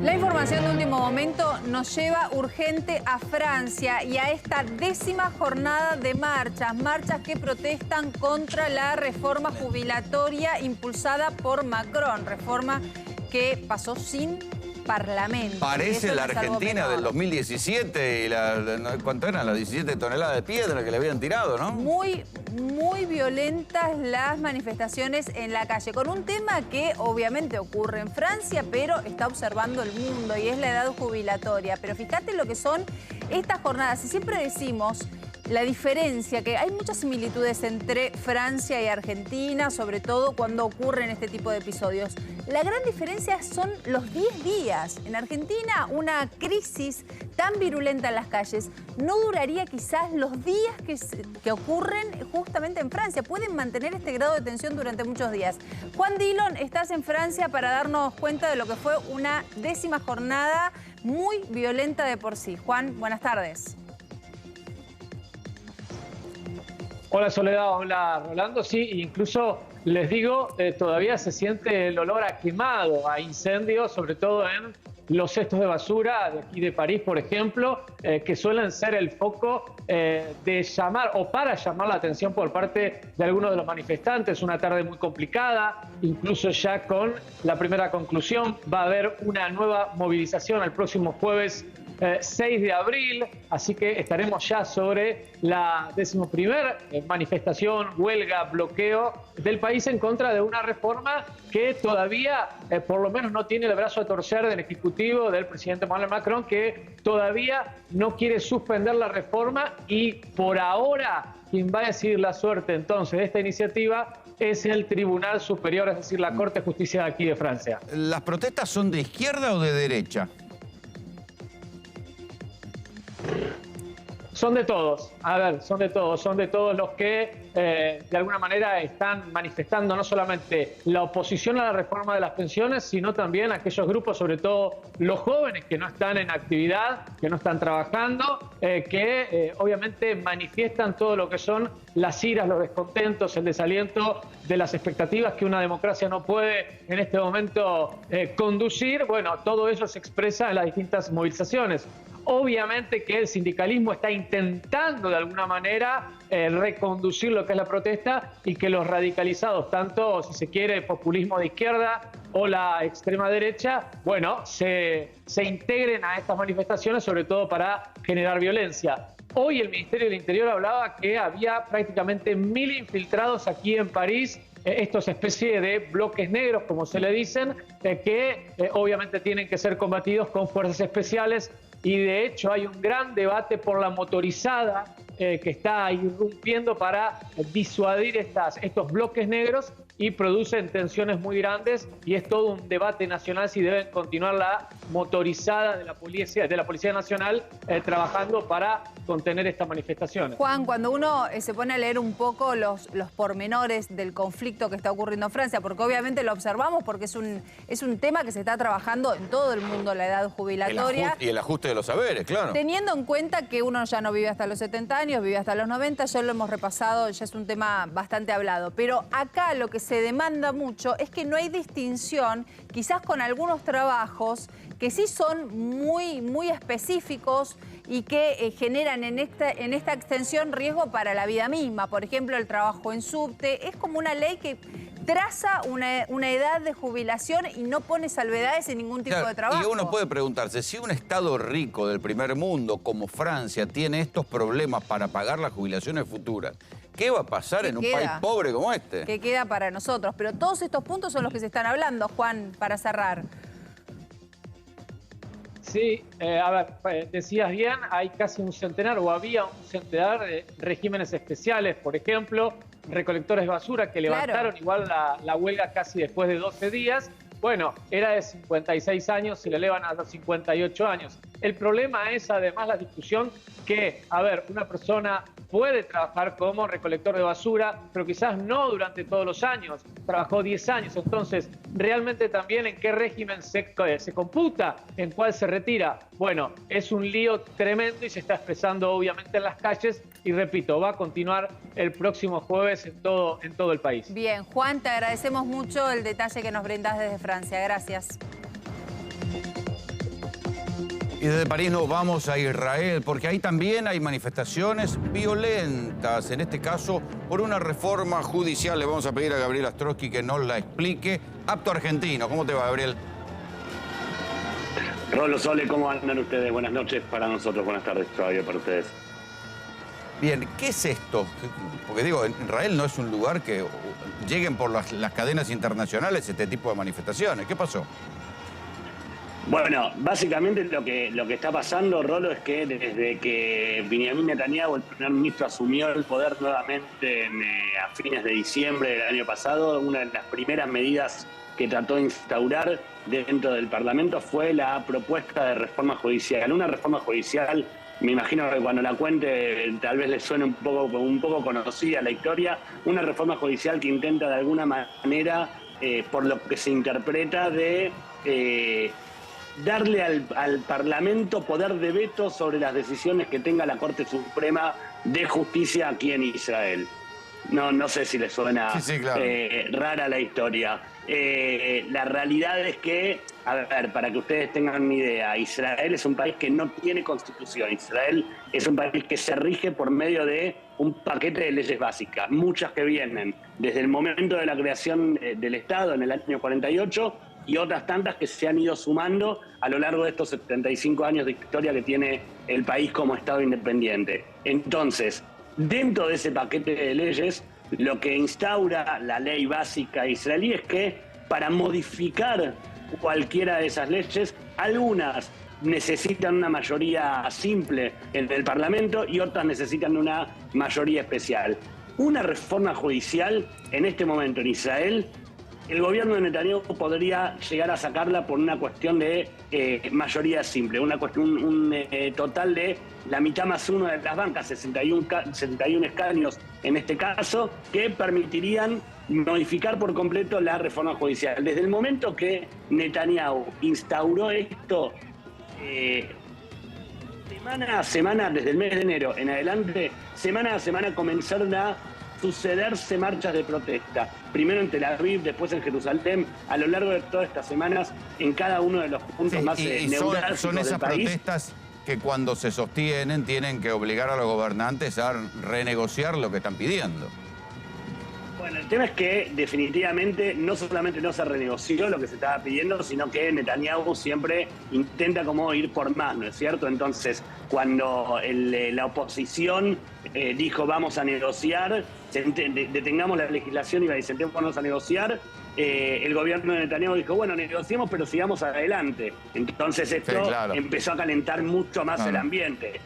La información de último momento nos lleva urgente a Francia y a esta 10ª jornada de marchas que protestan contra la reforma jubilatoria impulsada por Macron, reforma que pasó sin Parlamento. Parece la Argentina del 2017 y ¿cuánto eran? Las 17 toneladas de piedra que le habían tirado, ¿no? Muy violentas las manifestaciones en la calle, con un tema que obviamente ocurre en Francia, pero está observando el mundo, y es la edad jubilatoria. Pero fíjate lo que son estas jornadas, y siempre decimos la diferencia, que hay muchas similitudes entre Francia y Argentina, sobre todo cuando ocurren este tipo de episodios. La gran diferencia son los 10 días. En Argentina, una crisis tan virulenta en las calles no duraría quizás los días que ocurren justamente en Francia. Pueden mantener este grado de tensión durante muchos días. Juan Dillon, estás en Francia para darnos cuenta de lo que fue una 10ª jornada muy violenta de por sí. Juan, buenas tardes. Hola Soledad, hola Rolando. Sí, incluso les digo, todavía se siente el olor a quemado, a incendio, sobre todo en los cestos de basura de aquí de París, por ejemplo, que suelen ser el foco de llamar o para llamar la atención por parte de algunos de los manifestantes. Una tarde muy complicada, incluso ya con la primera conclusión. Va a haber una nueva movilización el próximo jueves 6 de abril, así que estaremos ya sobre la 11ª manifestación, huelga, bloqueo del país en contra de una reforma que todavía, por lo menos, no tiene el brazo a torcer del Ejecutivo del presidente Emmanuel Macron, que todavía no quiere suspender la reforma, y por ahora quien va a decidir la suerte entonces de esta iniciativa es el Tribunal Superior, es decir, la Corte de Justicia de aquí de Francia. ¿Las protestas son de izquierda o de derecha? Son de todos, a ver, son de todos los que de alguna manera están manifestando no solamente la oposición a la reforma de las pensiones, sino también aquellos grupos, sobre todo los jóvenes que no están en actividad, que no están trabajando, que obviamente manifiestan todo lo que son las iras, los descontentos, el desaliento de las expectativas que una democracia no puede en este momento conducir. Bueno, todo eso se expresa en las distintas movilizaciones. Obviamente que el sindicalismo está intentando de alguna manera reconducir lo que es la protesta, y que los radicalizados, tanto si se quiere populismo de izquierda o la extrema derecha, bueno, se integren a estas manifestaciones, sobre todo para generar violencia. Hoy el Ministerio del Interior hablaba que había prácticamente 1000 infiltrados aquí en París, estos especies de bloques negros, como se le dicen, que obviamente tienen que ser combatidos con fuerzas especiales. Y de hecho hay un gran debate por la motorizada que está irrumpiendo para disuadir estos bloques negros, y producen tensiones muy grandes, y es todo un debate nacional si deben continuar la motorizada de la Policía Nacional trabajando para contener estas manifestaciones. Juan, cuando uno se pone a leer un poco los pormenores del conflicto que está ocurriendo en Francia, porque obviamente lo observamos porque es un tema que se está trabajando en todo el mundo, la edad jubilatoria. Y el ajuste de los saberes, claro. Teniendo en cuenta que uno ya no vive hasta los 70 años, vive hasta los 90, ya lo hemos repasado, ya es un tema bastante hablado. Pero acá lo que se demanda mucho es que no hay distinción, quizás con algunos trabajos que sí son muy específicos y que generan en esta extensión riesgo para la vida misma. Por ejemplo, el trabajo en subte. Es como una ley que traza una edad de jubilación y no pone salvedades en ningún tipo de trabajo. Y uno puede preguntarse, si un estado rico del primer mundo como Francia tiene estos problemas para pagar las jubilaciones futuras, ¿qué va a pasar en un país pobre como este? ¿Qué queda para nosotros? Pero todos estos puntos son los que se están hablando, Juan, para cerrar. Sí, a ver, decías bien, hay casi un centenar, o había un centenar de regímenes especiales, por ejemplo, recolectores de basura que levantaron igual la huelga casi después de 12 días. Bueno, era de 56 años, se le elevan a los 58 años. El problema es además la discusión que, a ver, una persona puede trabajar como recolector de basura, pero quizás no durante todos los años. Trabajó 10 años, entonces, realmente también en qué régimen se computa, en cuál se retira. Bueno, es un lío tremendo y se está expresando obviamente en las calles, y repito, va a continuar el próximo jueves en todo el país. Bien, Juan, te agradecemos mucho el detalle que nos brindas desde Francia. Gracias. Y desde París nos vamos a Israel, porque ahí también hay manifestaciones violentas, en este caso por una reforma judicial. Le vamos a pedir a Gabriel Astrosky que nos la explique. Apto Argentino, ¿cómo te va, Gabriel? Rolo, Sole, ¿cómo andan ustedes? Buenas noches para nosotros, buenas tardes todavía para ustedes. Bien, ¿qué es esto? Porque digo, Israel no es un lugar que lleguen por las cadenas internacionales este tipo de manifestaciones. ¿Qué pasó? Bueno, básicamente lo que está pasando, Rolo, es que desde que Benjamin Netanyahu, el primer ministro, asumió el poder nuevamente a fines de diciembre del año pasado, una de las primeras medidas que trató de instaurar dentro del Parlamento fue la propuesta de reforma judicial. Una reforma judicial, me imagino que cuando la cuente tal vez les suene un poco conocida la historia, una reforma judicial que intenta de alguna manera, por lo que se interpreta, de darle al Parlamento poder de veto sobre las decisiones que tenga la Corte Suprema de Justicia aquí en Israel. No sé si les suena sí, claro. Rara la historia. La realidad es que, a ver, para que ustedes tengan una idea, Israel es un país que no tiene constitución. Israel es un país que se rige por medio de un paquete de leyes básicas, muchas que vienen desde el momento de la creación del Estado en el año 48 y otras tantas que se han ido sumando a lo largo de estos 75 años de historia que tiene el país como Estado independiente. Entonces, dentro de ese paquete de leyes, lo que instaura la ley básica israelí es que para modificar cualquiera de esas leyes, algunas necesitan una mayoría simple en el Parlamento y otras necesitan una mayoría especial. Una reforma judicial en este momento en Israel, el gobierno de Netanyahu podría llegar a sacarla por una cuestión de mayoría simple, un total de la mitad más uno de las bancas, 61 escaños en este caso, que permitirían modificar por completo la reforma judicial. Desde el momento que Netanyahu instauró esto, semana a semana, desde el mes de enero en adelante, semana a semana comenzaron a sucederse marchas de protesta, primero en Tel Aviv, después en Jerusalén, a lo largo de todas estas semanas, en cada uno de los puntos más neurálgicos son esas del país. Protestas que cuando se sostienen tienen que obligar a los gobernantes a renegociar lo que están pidiendo. Bueno, el tema es que definitivamente no solamente no se renegoció lo que se estaba pidiendo, sino que Netanyahu siempre intenta como ir por más, ¿no es cierto? Entonces, cuando la oposición dijo vamos a negociar, detengamos la legislación y sentémonos a negociar, el gobierno de Netanyahu dijo, bueno, negociemos pero sigamos adelante. Entonces esto sí, claro, empezó a calentar mucho más el ambiente.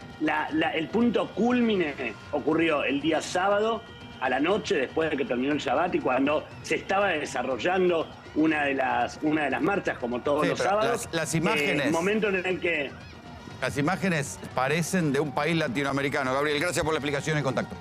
El punto cúlmine ocurrió el día sábado, a la noche, después de que terminó el Shabbat y cuando se estaba desarrollando una de las marchas, como todos los sábados. Las imágenes, momento en el que... Las imágenes parecen de un país latinoamericano. Gabriel, gracias por la explicación y contacto.